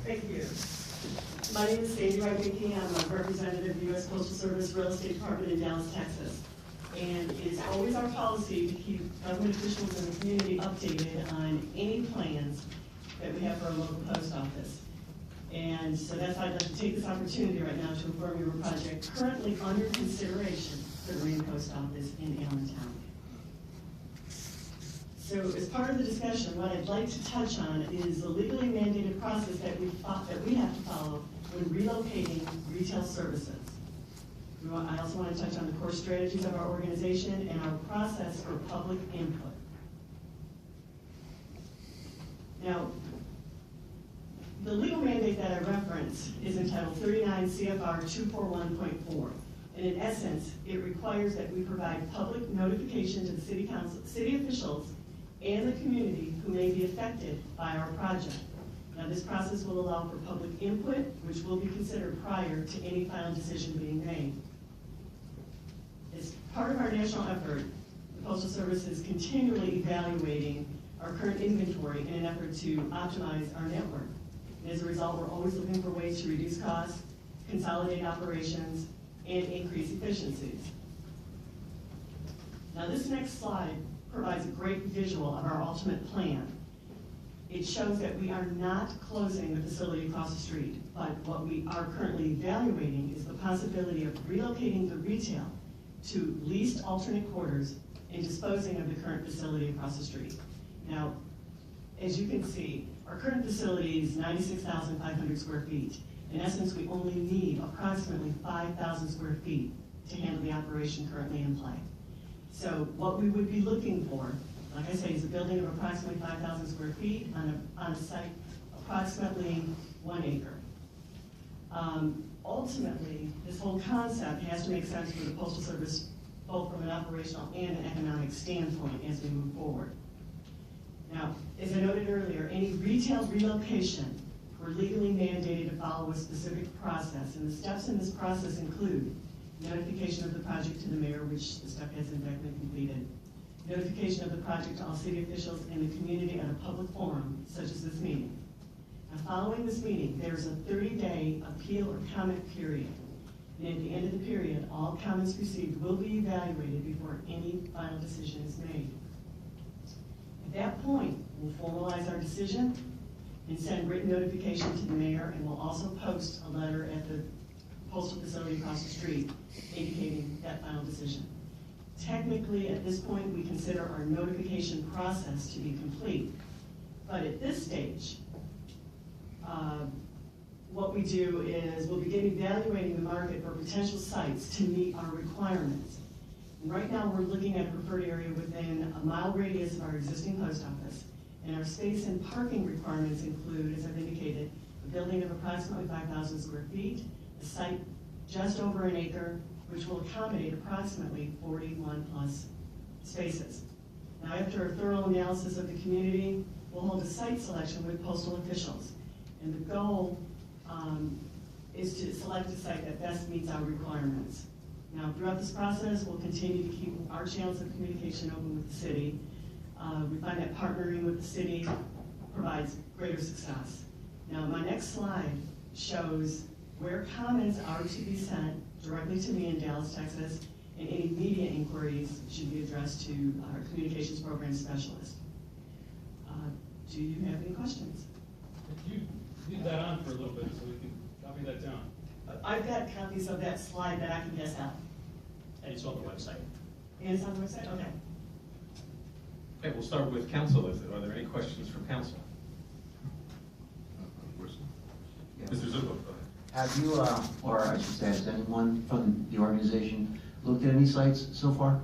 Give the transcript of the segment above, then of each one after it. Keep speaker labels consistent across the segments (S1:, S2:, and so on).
S1: Thank you. My name is Sandy Wright-Dickey. I'm a representative of the U.S. Postal Service Real Estate Department in Dallas, Texas. And it's always our policy to keep government officials in the community updated on any plans that we have for our local post office. And so that's why I'd like to take this opportunity right now to inform you of a project currently under consideration for the main post office in Allentown. So as part of the discussion, what I'd like to touch on is the legally mandated process that we have to follow when relocating retail services. I also want to touch on the core strategies of our organization and our process for public input. Now, the legal mandate that I reference is entitled 39 CFR 241.4. And in essence, it requires that we provide public notification to the city council, city officials, and the community who may be affected by our project. Now, this process will allow for public input, which will be considered prior to any final decision being made. As part of our national effort, the Postal Service is continually evaluating our current inventory in an effort to optimize our network. And as a result, we're always looking for ways to reduce costs, consolidate operations, and increase efficiencies. Now, this next slide provides a great visual of our ultimate plan. It shows that we are not closing the facility across the street, but what we are currently evaluating is the possibility of relocating the retail to leased alternate quarters and disposing of the current facility across the street. Now, as you can see, our current facility is 96,500 square feet. In essence, we only need approximately 5,000 square feet to handle the operation currently in play. So what we would be looking for, like I say, is a building of approximately 5,000 square feet on a site approximately 1 acre. Ultimately, this whole concept has to make sense for the Postal Service, both from an operational and an economic standpoint as we move forward. Now, as I noted earlier, any retail relocation, we're legally mandated to follow a specific process, and the steps in this process include notification of the project to the mayor, which the step has in fact been completed, notification of the project to all city officials and the community at a public forum, such as this meeting. Now, following this meeting, there's a 30-day appeal or comment period. And at the end of the period, all comments received will be evaluated before any final decision is made. At that point, we'll formalize our decision and send written notification to the mayor, and we'll also post a letter at the postal facility across the street indicating that final decision. Technically, at this point, we consider our notification process to be complete. But at this stage, what we do is we'll begin evaluating the market for potential sites to meet our requirements. And right now, we're looking at a preferred area within a mile radius of our existing post office. And our space and parking requirements include, as I've indicated, a building of approximately 5,000 square feet, a site just over 1 acre, which will accommodate approximately 41 plus spaces. Now, after a thorough analysis of the community, we'll hold a site selection with postal officials. And the goal is to select a site that best meets our requirements. Now, throughout this process, we'll continue to keep our channels of communication open with the city. We find that partnering with the city provides greater success. Now, my next slide shows where comments are to be sent directly to me in Dallas, Texas, and any media inquiries should be addressed to our communications program specialist. Do you have any questions?
S2: Could you leave that on for a little bit so we can copy that down?
S1: I've got copies of that slide that I can guess out.
S3: And it's on the website.
S1: And it's on the website? Okay.
S4: Okay, we'll start with council. Are there any questions from council? Mr. Zubo, go ahead.
S5: Have you, or I should say, has anyone from the organization looked at any sites so far?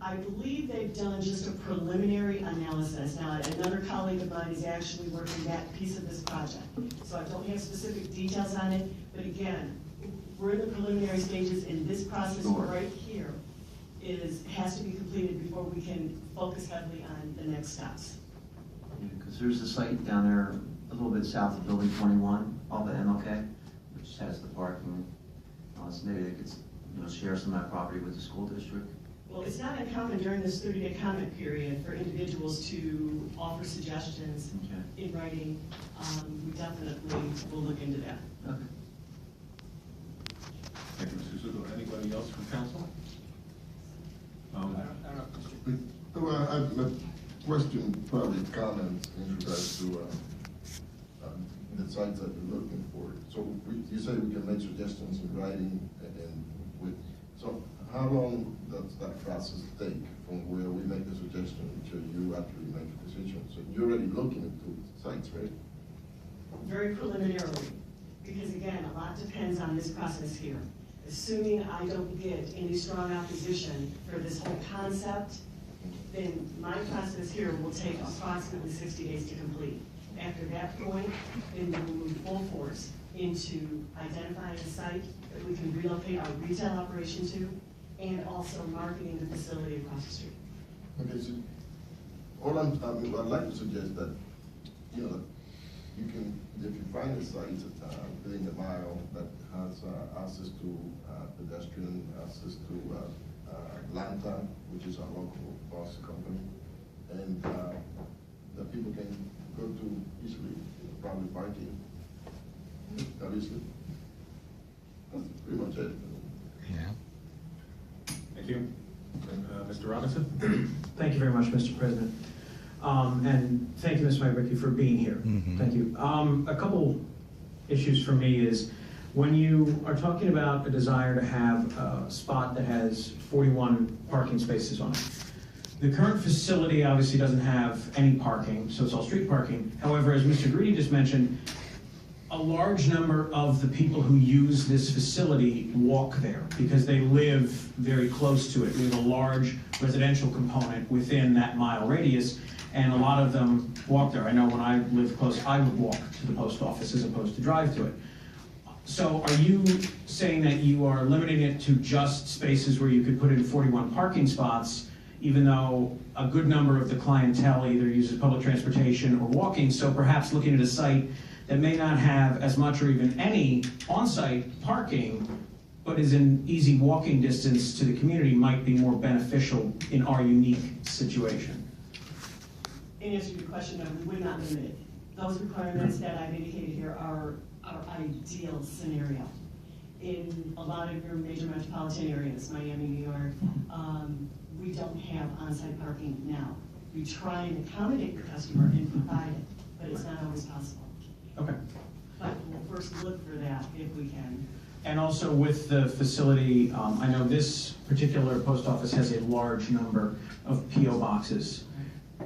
S1: I believe they've done just a preliminary analysis. Now, another colleague of mine is actually working that piece of this project. So I don't have specific details on it, but again, we're in the preliminary stages, and this process right here has to be completed before we can focus heavily on the next steps.
S5: Because there's a site down there a little bit south of Building 21, off of MLK, which has the parking. So maybe they could, share some of that property with the school district.
S1: Well, it's not uncommon during this 30-day comment period for individuals to offer suggestions
S5: Okay.
S1: in writing. We definitely will look into that.
S5: Okay.
S4: Thank you, Mr. Zuko. Anybody else from council?
S6: Well, I have a question, probably comments in regards to the sites that you're looking for. So you say we can make suggestions in writing so how long does that process take from where we make a suggestion until you actually make a decision? So you're already looking into sites, right?
S1: Very preliminarily, because again, a lot depends on this process here. Assuming I don't get any strong opposition for this whole concept, then my process here will take approximately 60 days to complete. After that point, then we will move full force into identifying a site that we can relocate our retail operation to, and also marketing the facility across the street.
S6: Okay, so I'd like to suggest that, you know, you can, if you find a site within a mile that has access to pedestrian, access to Allentown, which is our local bus company, and that people can go to easily, probably parking, obviously. That's pretty much it.
S4: Thank you. Mr. Robinson?
S7: Thank you very much, Mr. President. And thank you, Ms. Maybrecky, for being here. Thank you. A couple issues for me is, when you are talking about a desire to have a spot that has 41 parking spaces on it, the current facility obviously doesn't have any parking, so it's all street parking. However, as Mr. Greedy just mentioned, a large number of the people who use this facility walk there because they live very close to it. We have a large residential component within that mile radius, and a lot of them walk there. I know when I lived close, I would walk to the post office as opposed to drive to it. So are you saying that you are limiting it to just spaces where you could put in 41 parking spots, even though a good number of the clientele either uses public transportation or walking, so perhaps looking at a site that may not have as much or even any on-site parking, but is in easy walking distance to the community, might be more beneficial in our unique situation?
S1: In answer to your question, no, we would not limit it. Those requirements that I've indicated here are our ideal scenario. In a lot of your major metropolitan areas, Miami, New York, we don't have on-site parking now. We try and accommodate the customer and provide it, but it's not always possible.
S7: Okay.
S1: But we'll first look for that if we can.
S7: And also with the facility, I know this particular post office has a large number of PO boxes.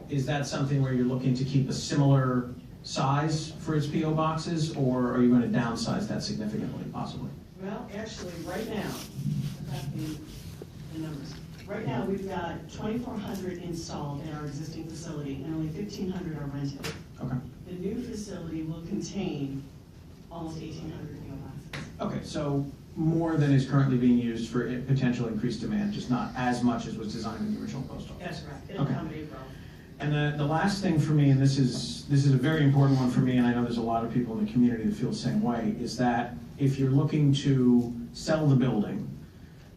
S7: Is that something where you're looking to keep a similar size for its PO boxes, or are you going to downsize that significantly, possibly?
S1: Well, actually, right now, I've got the numbers. Right now, we've got 2,400 installed in our existing facility, and only 1,500 are rented.
S7: Okay.
S1: The new facility will contain almost 1,800 PO boxes.
S7: Okay, so more than is currently being used for potential increased demand, just not as much as was designed in the original post office.
S1: That's right. It'll
S7: Okay.
S1: accommodate growth.
S7: And the last thing for me, and this is a very important one for me, and I know there's a lot of people in the community that feel the same way, is that if you're looking to sell the building,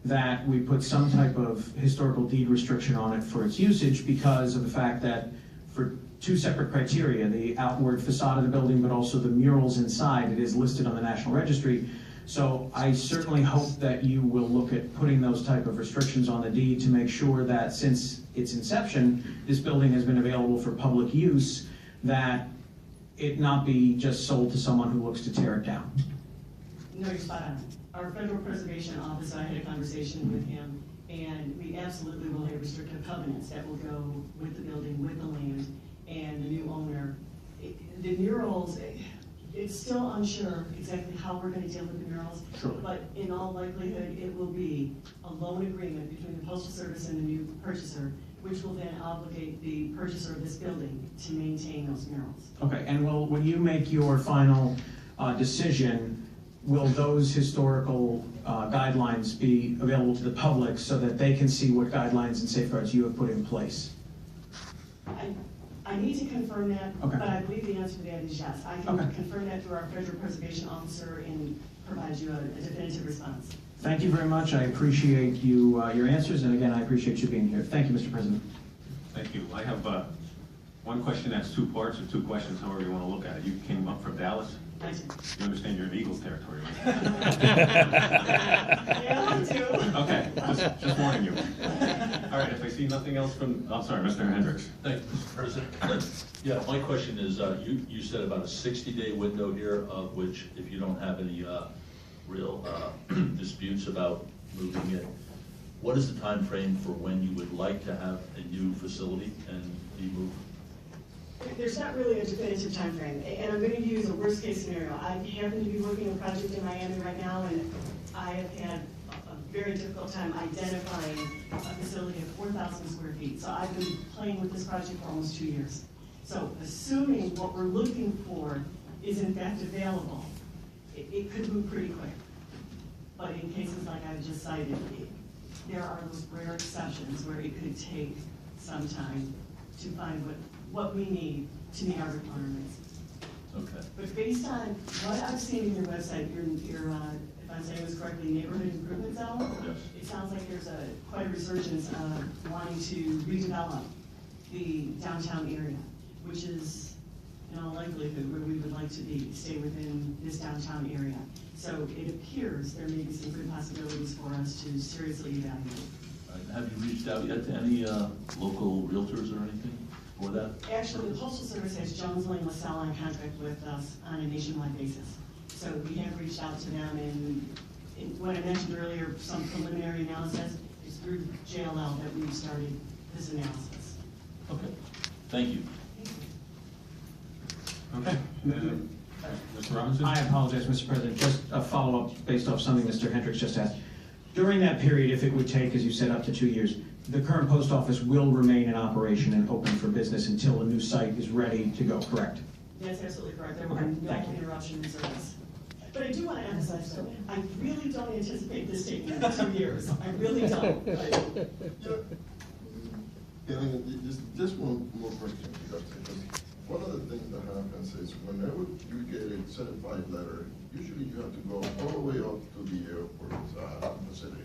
S7: that we put some type of historical deed restriction on it for its usage, because of the fact that for two separate criteria, the outward facade of the building, but also the murals inside, it is listed on the National Registry. So I certainly hope that you will look at putting those type of restrictions on the deed to make sure that since its inception, this building has been available for public use, that it not be just sold to someone who looks to tear it down.
S1: No, you're spot on. Our federal preservation officer, I had a conversation with him, and we absolutely will have restrictive covenants that will go with the building, with the land, and the new owner. The murals, it's still unsure exactly how we're gonna deal with the murals.
S7: Sure.
S1: But in all likelihood, it will be a loan agreement between the Postal Service and the new purchaser, which will then obligate the purchaser of this building to maintain those murals.
S7: Okay, and when you make your final decision, will those historical guidelines be available to the public so that they can see what guidelines and safeguards you have put in place?
S1: I need to confirm that,
S7: Okay.
S1: but I believe the answer to that is yes. I can
S7: Okay.
S1: confirm that through our federal preservation officer and provide you a definitive response.
S7: Thank you very much. I appreciate you, your answers, and again, I appreciate you being here. Thank you, Mr. President.
S4: Thank you. I have one question that's two parts, or two questions, however you want to look at it. You came up from Dallas.
S1: I do.
S4: You understand you're in Eagles territory, right?
S1: Yeah, I do.
S4: Okay, just warning you. All right, if I see nothing else from, I'm sorry, Mr. Hendricks.
S8: Thank you, Mr. President. Yeah, my question is, you said about a 60-day window here, of which if you don't have any real disputes about moving it, what is the time frame for when you would like to have a new facility and be moved?
S1: There's not really a definitive timeframe, and I'm gonna use a worst-case scenario. I happen to be working a project in Miami right now, and I have had a very difficult time identifying a facility of 4,000 square feet. So I've been playing with this project for almost 2 years. So assuming what we're looking for is in fact available, it could move pretty quick. But in cases like I just cited, there are those rare exceptions where it could take some time to find what we need to meet our requirements.
S8: Okay.
S1: But based on what I've seen in your website, your if I'm saying this correctly, neighborhood improvement zone,
S8: Yes.
S1: it sounds like there's quite a resurgence of wanting to redevelop the downtown area, which is in all likelihood where we would like to be, stay within this downtown area. So it appears there may be some good possibilities for us to seriously evaluate.
S8: Have you reached out yet to any local realtors or anything for that?
S1: Actually, the Postal Service has Jones Lang LaSalle on contract with us on a nationwide basis. So we have reached out to them, and when I mentioned earlier, some preliminary analysis, it's through JLL that we've started this analysis.
S8: Okay, thank you.
S4: Okay. Mr. Robinson?
S7: I apologize, Mr. President, just a follow-up based off something Mr. Hendricks just asked. During that period, if it would take, as you said, up to 2 years, the current post office will remain in operation and open for business until a new site is ready to go, correct?
S1: That's absolutely correct. There will
S7: Okay,
S1: be no
S7: thank you.
S1: interruption in service. But I do want to emphasize, though, I really don't anticipate this taking 2 years. I really don't.
S6: Just one more question, because one of the things that happens is whenever you get a certified letter, usually you have to go all the way up to the airport facility,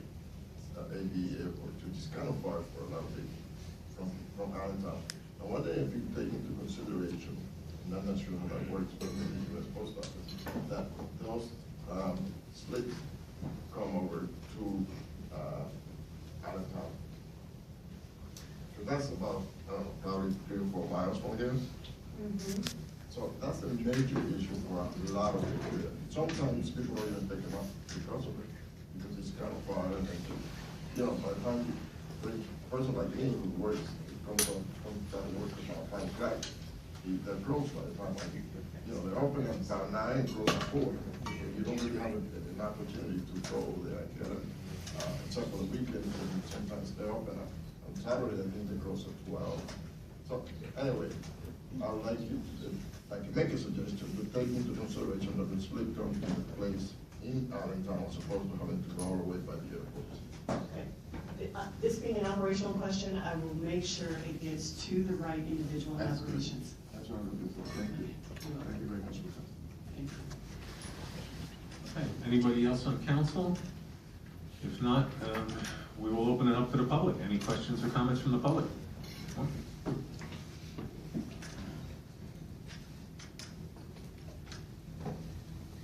S6: AV airport, which is kind of far for a lot of people from Allentown. I wonder if you take into consideration, and I'm not sure how that works, but in the US Post Office, that those slips come over to Allentown. So that's about, probably 3 or 4 miles from here. So that's a major issue for a lot of people here. Sometimes people don't even pick them up because of it, because it's kind of far, and by the time a person like me who works, comes down to work about 5 o'clock, they're closed by the time they're open at about 9, close at 4. You don't really have an opportunity to go over there and get it, except for the weekends, and sometimes they're open on Saturday, I think they close at 12. So anyway, I would like you to, if I can make a suggestion, to take into consideration that the split comes into place in Allentown as opposed to having to go all the way by the airport.
S1: Okay. This being an operational question, I will make sure it gets to the right individual in
S6: That's good.
S1: operations.
S6: That's what I'm looking for. Thank you. Thank you very much for that.
S1: Thank you.
S4: Okay, anybody else on council? If not, we will open it up to the public. Any questions or comments from the public?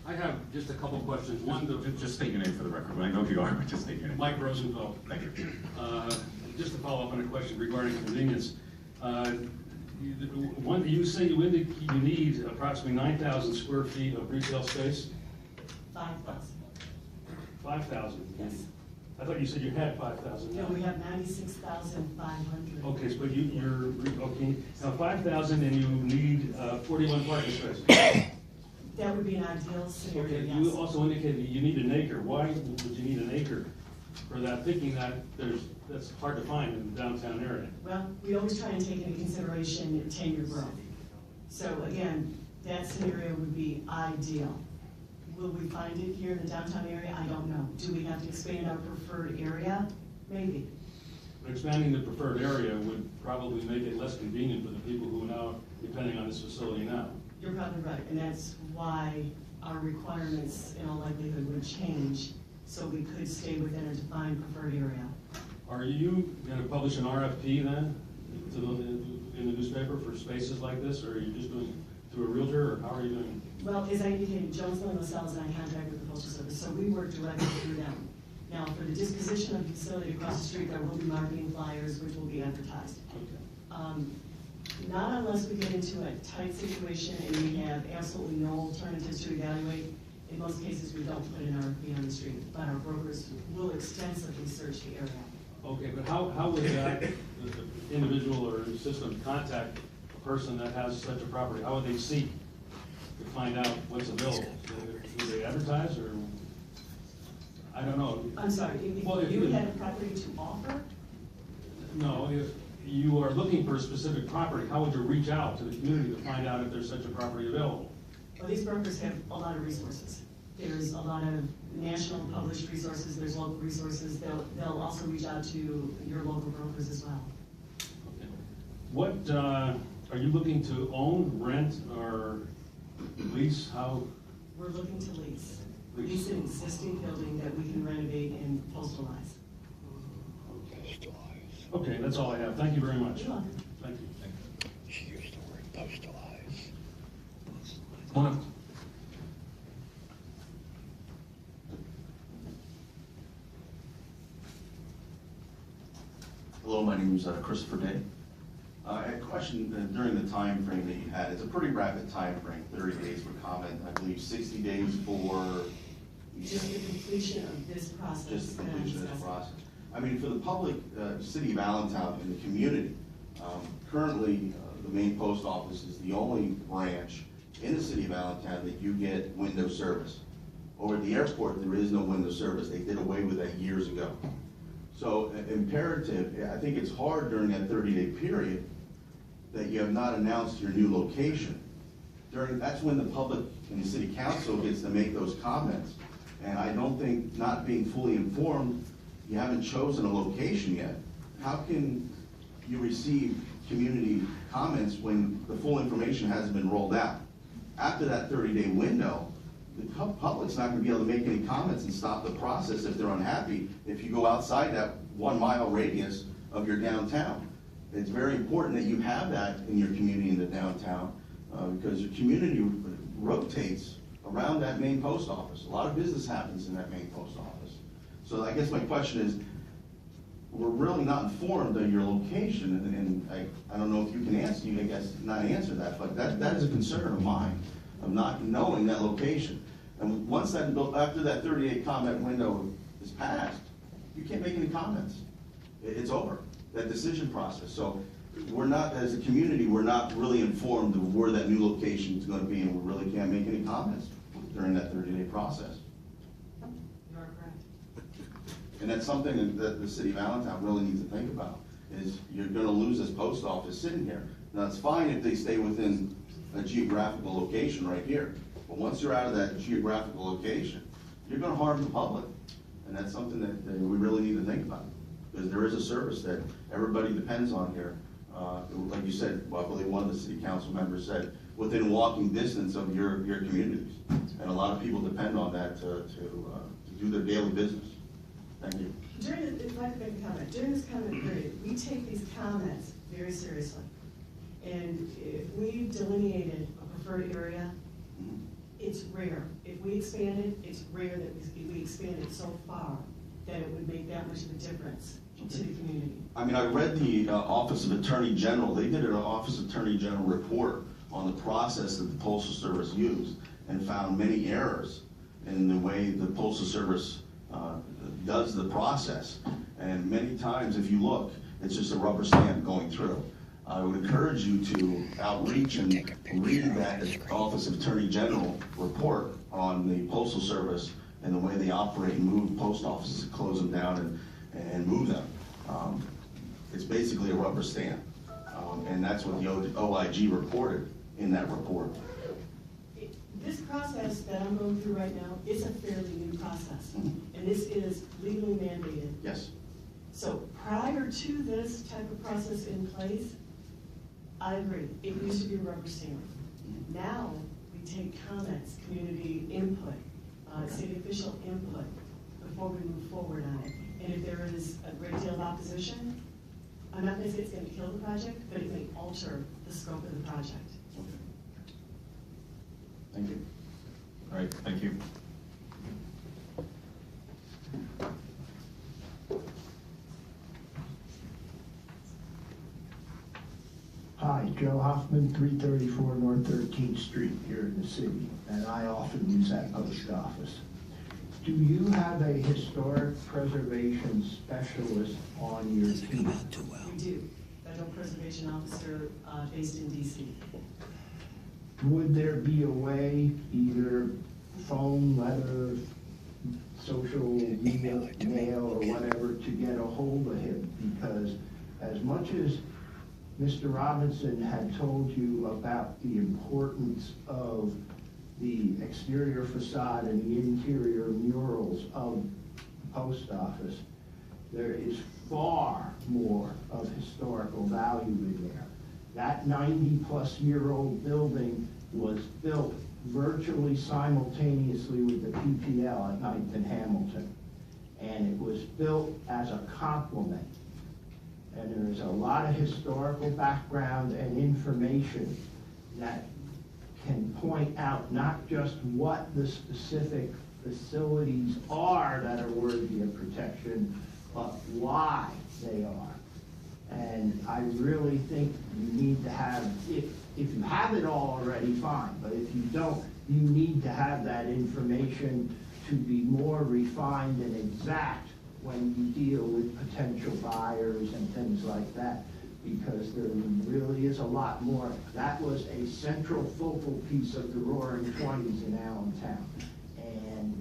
S9: I have just a couple questions. One,
S4: Just state your name for the record. I know who you are, but just state your name.
S9: Mike Rosenfeld.
S4: Thank you.
S9: Just to follow up on a question regarding convenience. You say you need approximately 9,000 square feet of retail space?
S1: 5,000.
S9: 5,000?
S1: Yes.
S9: I thought you said you had 5,000 now.
S1: No, we have 96,500.
S9: Okay, but you're, okay, now 5,000 and you need 41 parking spaces.
S1: That would be an ideal scenario,
S9: Okay,
S1: yes.
S9: you also indicated you need an acre. Why would you need an acre for that, thinking that that's hard to find in the downtown area?
S1: Well, we always try and take into consideration tenure growth. So again, that scenario would be ideal. Will we find it here in the downtown area? I don't know. Do we have to expand our preferred area? Maybe.
S9: expanding the preferred area would probably make it less convenient for the people who are now depending on this facility now.
S1: You're probably right, and that's why our requirements in all likelihood would change, so we could stay within a defined preferred area.
S9: Are you going to publish an RFP then to in the newspaper for spaces like this, or are you just doing it through a realtor, or how are you doing?
S1: Well, as I indicated, Jonesville and LaSalle is in contact with the Postal Service, so we work directly through them. Now, for the disposition of the facility across the street, there will be marketing flyers, which will be advertised.
S9: Okay.
S1: Not unless we get into a tight situation and we have absolutely no alternatives to evaluate. In most cases, we don't put an RFP on the street, but our brokers will extensively search the area.
S9: Okay, but how would that, the individual or system contact a person that has such a property? How would they seek to find out what's available? Do they advertise, or, I don't know.
S1: I'm sorry, if you had a property to offer,
S9: No, if you are looking for a specific property, how would you reach out to the community to find out if there's such a property available?
S1: well, these brokers have a lot of resources. There's a lot of national published resources, there's local resources. They'll also reach out to your local brokers as well.
S9: Okay. What, are you looking to own, rent, or lease? How?
S1: We're looking to lease an existing building that we can renovate and postalize.
S9: Okay, that's all I have. Thank you very much.
S1: You're welcome.
S9: Thank you.
S10: She used the word postalize.
S9: Come on up.
S11: Hello, my name is Christopher Day. I had a question during the time frame that you had. It's a pretty rapid time frame, 30 days for comment, I believe 60 days for...
S1: Just the completion of this process.
S11: Just the completion of this process. I mean, for the public, city of Allentown and the community, currently, the main post office is the only branch in the city of Allentown that you get window service. Over at the airport, there is no window service. They did away with that years ago. So imperative, I think it's hard during that 30-day period that you have not announced your new location. That's when the public and the city council gets to make those comments. And I don't think, not being fully informed, you haven't chosen a location yet. How can you receive community comments when the full information hasn't been rolled out? After that 30-day window, the public's not gonna be able to make any comments and stop the process if they're unhappy if you go outside that 1 mile radius of your downtown. It's very important that you have that in your community in the downtown because your community rotates around that main post office. A lot of business happens in that main post office. So I guess my question is, we're really not informed of your location, and I don't know if you can answer, I guess not answer that, but that is a concern of mine, of not knowing that location. And once that, after that 30-day comment window is passed, you can't make any comments. It's over, that decision process. So we're not, as a community, we're not really informed of where that new location is going to be, and we really can't make any comments during that 30-day process.
S1: You are correct.
S11: And that's something that the city of Allentown really needs to think about, is you're gonna lose this post office sitting here. Now, it's fine if they stay within a geographical location right here, but once you're out of that geographical location, you're gonna harm the public. And that's something that we really need to think about, because there is a service that everybody depends on here. Like you said, well, I believe one of the city council members said, within walking distance of your communities. And a lot of people depend on that to do their daily business. Thank you.
S1: If I could make a comment, during this comment period, we take these comments very seriously. And if we delineated a preferred area, it's rare. If we expanded, it's rare that we expanded so far that it would make that much of a difference to the community.
S11: I mean, I read the Office of Attorney General. They did an Office of Attorney General report on the process that the Postal Service used and found many errors in the way the Postal Service does the process. And many times, if you look, it's just a rubber stamp going through. I would encourage you to outreach and read that Office of Attorney General report on the Postal Service and the way they operate and move post offices, close them down and move them. It's basically a rubber stamp. And that's what the OIG reported in that report.
S1: This process that I'm going through right now is a fairly new process. And this is legally mandated.
S11: Yes.
S1: So prior to this type of process in place, I agree, it used to be a rubber stamp. Now, we take comments, community input, city official input before we move forward on it. And if there is a great deal of opposition, I'm not gonna say it's gonna kill the project, but it may alter the scope of the project.
S11: Thank you.
S4: All right, thank you.
S10: Hi, Joe Hoffman, 334 North 13th Street here in the city, and I often use that post office. Do you have a historic preservation specialist on your team?
S1: We do, federal preservation officer based in DC.
S10: Would there be a way, either phone, letter, social media, mail, or whatever, to get a hold of him? Because as much as Mr. Robinson had told you about the importance of the exterior facade and the interior murals of the post office, there is far more of historical value in there. That 90-plus-year-old building was built virtually simultaneously with the PPL at 9th and Hamilton. And it was built as a complement. And there is a lot of historical background and information that can point out not just what the specific facilities are that are worthy of protection, but why they are. And I really think you need to have, if you have it all already, fine, but if you don't, you need to have that information to be more refined and exact when you deal with potential buyers and things like that, because there really is a lot more. That was a central focal piece of the Roaring '20s in Allentown. And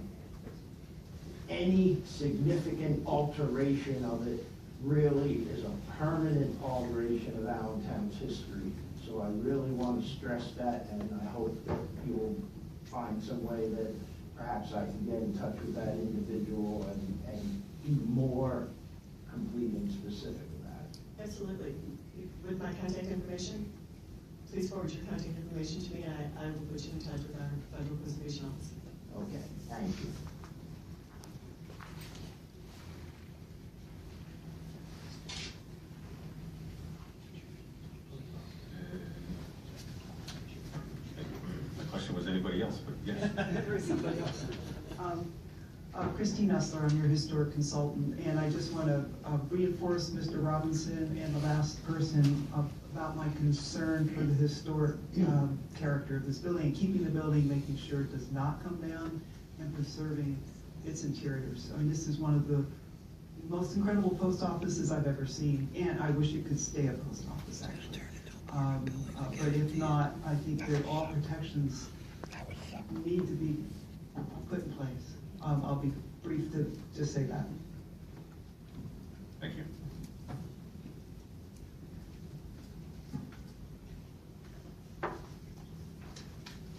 S10: any significant alteration of it really is a permanent alteration of Allentown's history. So I really want to stress that, and I hope that you'll find some way that perhaps I can get in touch with that individual and be more complete and specific about it.
S1: Absolutely. With my contact information, please forward your contact information to me, and I will put you in touch with our federal preservation office.
S10: Okay, thank you.
S4: My question was anybody else, but yes.
S12: There is somebody else. Christine Essler, I'm your historic consultant, and I just want to reinforce Mr. Robinson and the last person about my concern for the historic character of this building, and keeping the building, making sure it does not come down, and preserving its interiors. I mean, this is one of the most incredible post offices I've ever seen, and I wish it could stay a post office, actually. But if not, I think that all protections need to be put in place. I'll be brief to just say that.
S4: Thank you.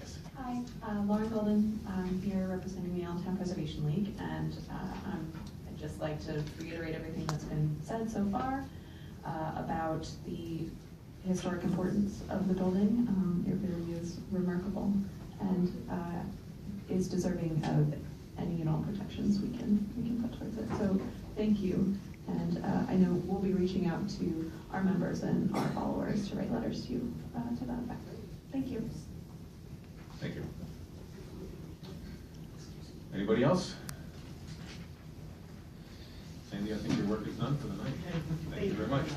S4: Yes.
S13: Hi, Lauren Golden. I'm here representing the Allentown Preservation League, and I'd just like to reiterate everything that's been said so far about the historic importance of the building. It really is remarkable and is deserving of any and all protections we can put towards it. So thank you, and I know we'll be reaching out to our members and our followers to write letters to you to that effect. Thank you.
S4: Thank you. Anybody else? Sandy, I think your work is done for the night. Thank you very much.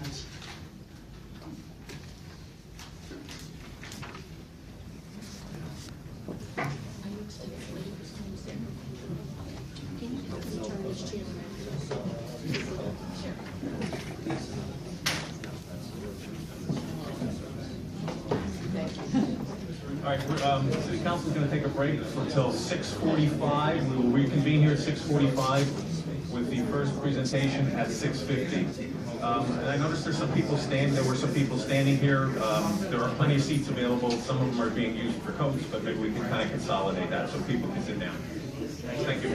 S4: All right, City Council is going to take a break until 6:45. We will reconvene here at 6:45 with the first presentation at 6:50. And I noticed there were some people standing here. There are plenty of seats available. Some of them are being used for coats, but maybe we can kind of consolidate that so people can sit down. Thank you.